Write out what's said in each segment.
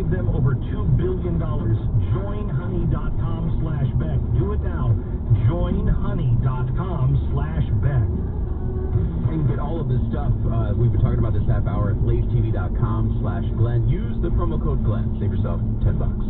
save them over $2 billion. JoinHoney.com/Beck. Do it now. JoinHoney.com/Beck. You can get all of this stuff we've been talking about this half hour at blazetv.com/Glenn. Use the promo code Glenn. Save yourself $10.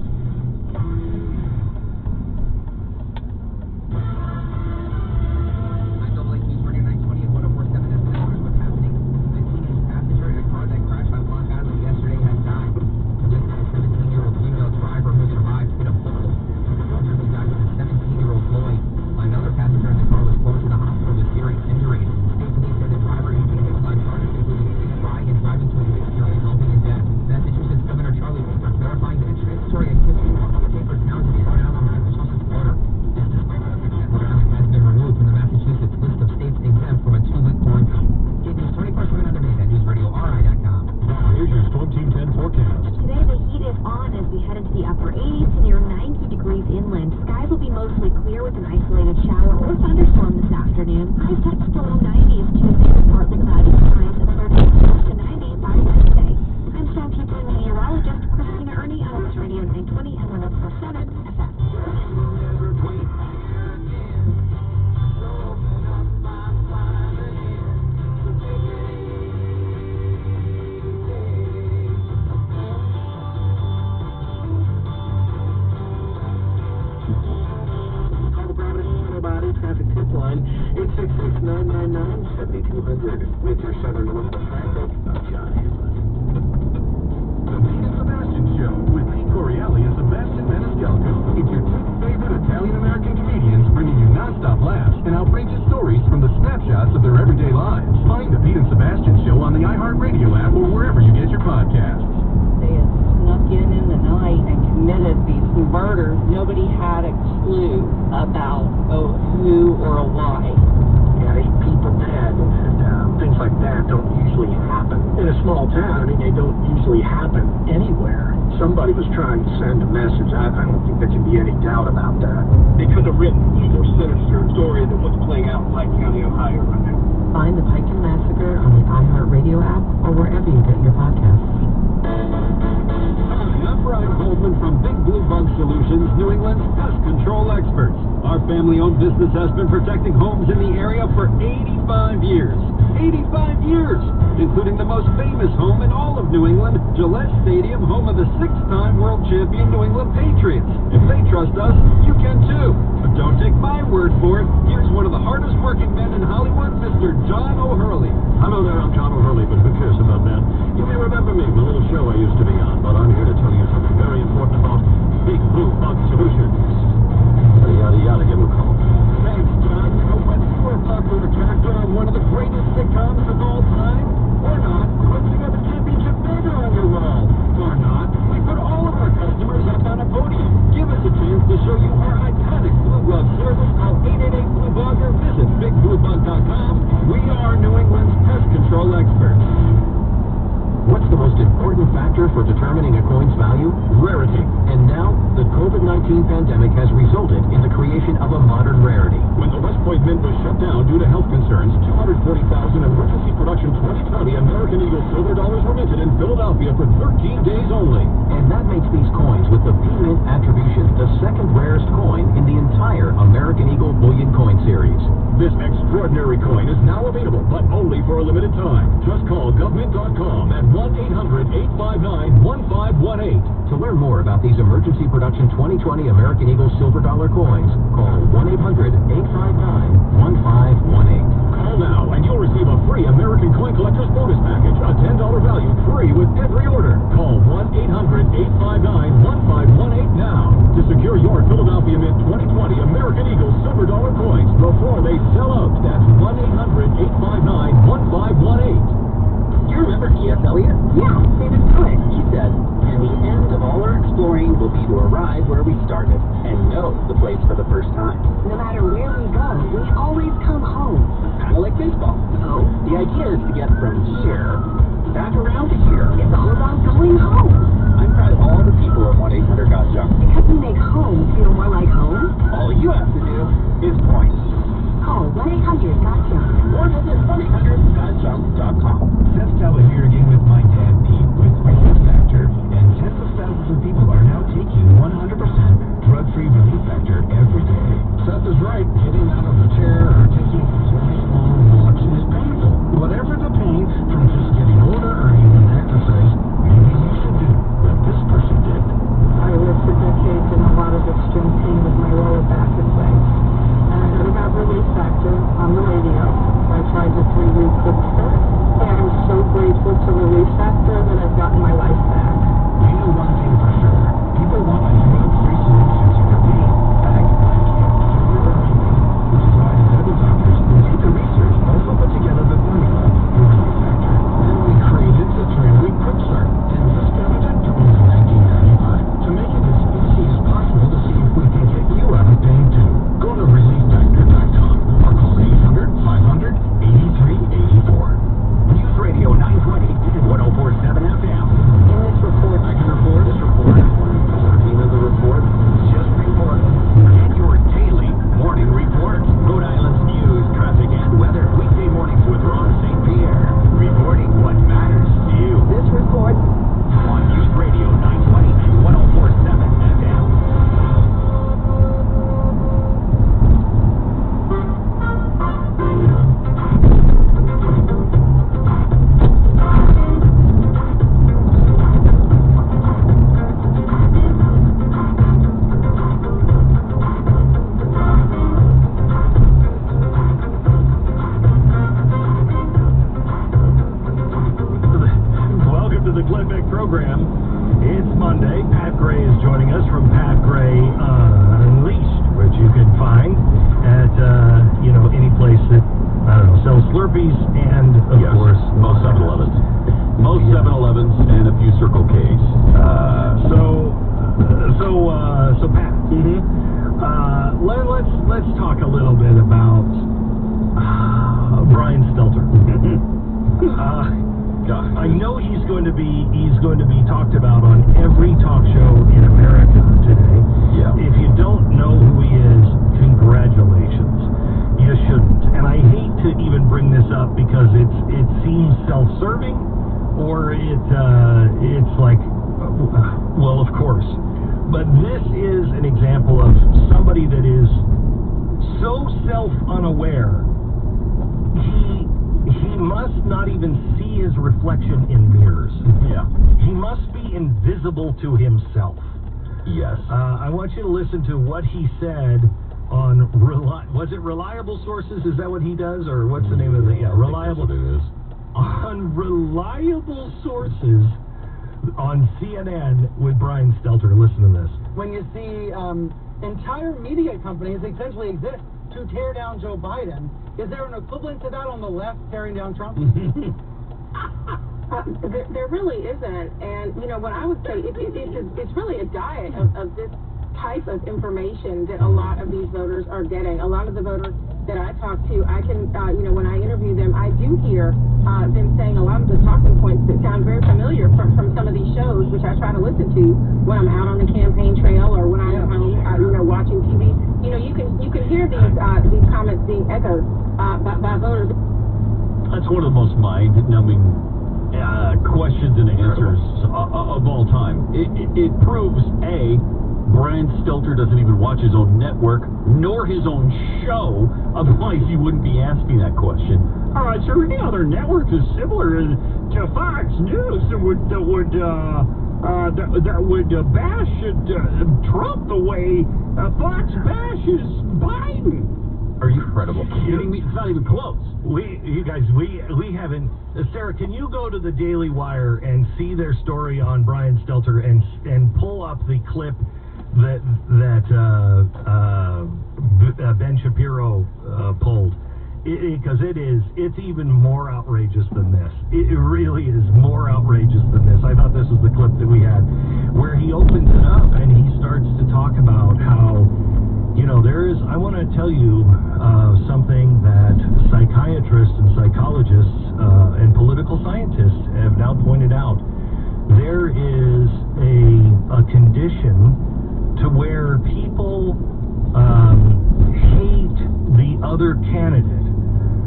With your Southern local traffic, I'm John Hamlin. The Pete and Sebastian Show with Pete Corielli and Sebastian Maniscalco. It's your two favorite Italian-American comedians bringing you non-stop laughs and outrageous stories from the snapshots of their everyday lives. Find the Pete and Sebastian Show on the iHeartRadio app or wherever you get your podcasts. They had snuck in the night and committed these murders. Nobody had a clue about who or why. Yeah, 8 people dead, and things like that don't usually happen. In a small town, I mean, they don't usually happen anywhere. Somebody was trying to send a message. I don't think there can be any doubt about that. They could have written a more sinister story than what's playing out in Pike County, Ohio right now. Find the Piketon Massacre on the iHeartRadio app or wherever you get your podcasts. Hi, I'm Brian Goldman from Big Blue Bug Solutions, New England's pest control experts. Our family-owned business has been protecting homes in the area for 85 years. 85 years! Including the most famous home in all of New England, Gillette Stadium, home of the 6-time world champion New England Patriots. If they trust us, you can too. But don't take my word for it. Here's one of the hardest working men in Hollywood, Mr. John O'Hurley. Hello there, I'm John O'Hurley, but who cares about that? You may remember me from a little show I used to be on, but I'm here to tell you something very important about Big Blue Bug Solutions. Yada yada, give him a call. Thanks, John. Whether you were a popular character on one of the greatest sitcoms of all time, or not, whether you have a championship banner on your wall, or not, we put all of our customers up on a podium. Give us a chance to show you our iconic Blue Bug service. Call 888-BLUE-BUG or visit BigBlueBug.com. We are New England's pest control experts. What's the most important factor for determining a coin's value? Rarity. And now, the COVID-19 pandemic has resulted in the creation of a modern rarity. When the West Point Mint was shut down due to health concerns, 240,000 emergency production 2020 American Eagle silver dollars were minted in Philadelphia for 13 days only. And that makes these coins with the P-Mint attribution the second rarest coin in the entire American Eagle bullion coin series. This extraordinary coin is now available, but only for a limited time. Just call govmint.com at 1-800-859-1518. To learn more about these emergency production 2020 American Eagle silver dollar coins, call 1-800-859-1518. Call now and you'll receive a free American Coin Collector's Bonus Package, a $10 value free with every order. Call 1-800-859-1518 now to secure your Philadelphia Mint 2020 American Eagle silver dollar coins before they sell out. That's 1-800-859-1518. Do you remember T.S. Eliot? Yeah, famous poet. He said, "And the end of all our exploring will be to arrive where we started and know the place for the first time." No matter where we go, we always come home. Kind of like baseball. Oh? The idea is to get from here back around to here. It's all about going home. I'm proud of all the people at 1-800-GOT-JUNK. Because we make home feel more like home. All you have to do is point. Call 1-800-GOT-JUNK. Or visit 1-800-GOT-JUNK.com. Just tell it here again with my dad, Pete, with Racist Actor and tens of thousands of program. It's Monday. Pat Gray is joining us from Pat Gray Unleashed, which you can find at, any place that, sells Slurpees and, of course, most 7-Elevens. Most 7-Elevens and a few Circle K's. So Pat, let's talk a little bit about Brian Stelter. I know he's going to be talked about on every talk show in America today. Yeah. If you don't know who he is, congratulations. You shouldn't. And I hate to even bring this up because it seems self-serving, or it's like, well, of course. But this is an example of somebody that is so self-unaware, he must not even see his reflection in mirrors. Yeah. He must be invisible to himself. Yes. I want you to listen to what he said on Reliable Sources? Is that what he does, or what's the name of it? Yeah, Reliable. That's what it is. On Reliable Sources on CNN with Brian Stelter. Listen to this. When you see entire media companies essentially exist to tear down Joe Biden, is there an equivalent to that on the left tearing down Trump? There really isn't. And, what I would say, it's really a diet of this type of information that a lot of these voters are getting. A lot of the voters that I talk to, I can, when I interview them, I do hear them saying a lot of the talking points that sound very familiar from some of these shows, which I try to listen to when I'm out on the campaign trail or when I'm home, watching TV. You can hear these comments being echoed by voters. That's one of the most mind-numbing questions and answers of all time. It proves, A, Brian Stelter doesn't even watch his own network, nor his own show. Otherwise, he wouldn't be asking that question. All right, so any other network is similar to Fox News that would bash Trump the way Fox bashes Biden. Are you kidding me? It's not even close. We haven't. Sarah, can you go to the Daily Wire and see their story on Brian Stelter and pull up the clip that Ben Shapiro pulled? Because it's even more outrageous than this. It really is more outrageous than this. I thought this was the clip that we had, where he opens it up and he starts to talk about how, I want to tell you something that psychiatrists and psychologists and political scientists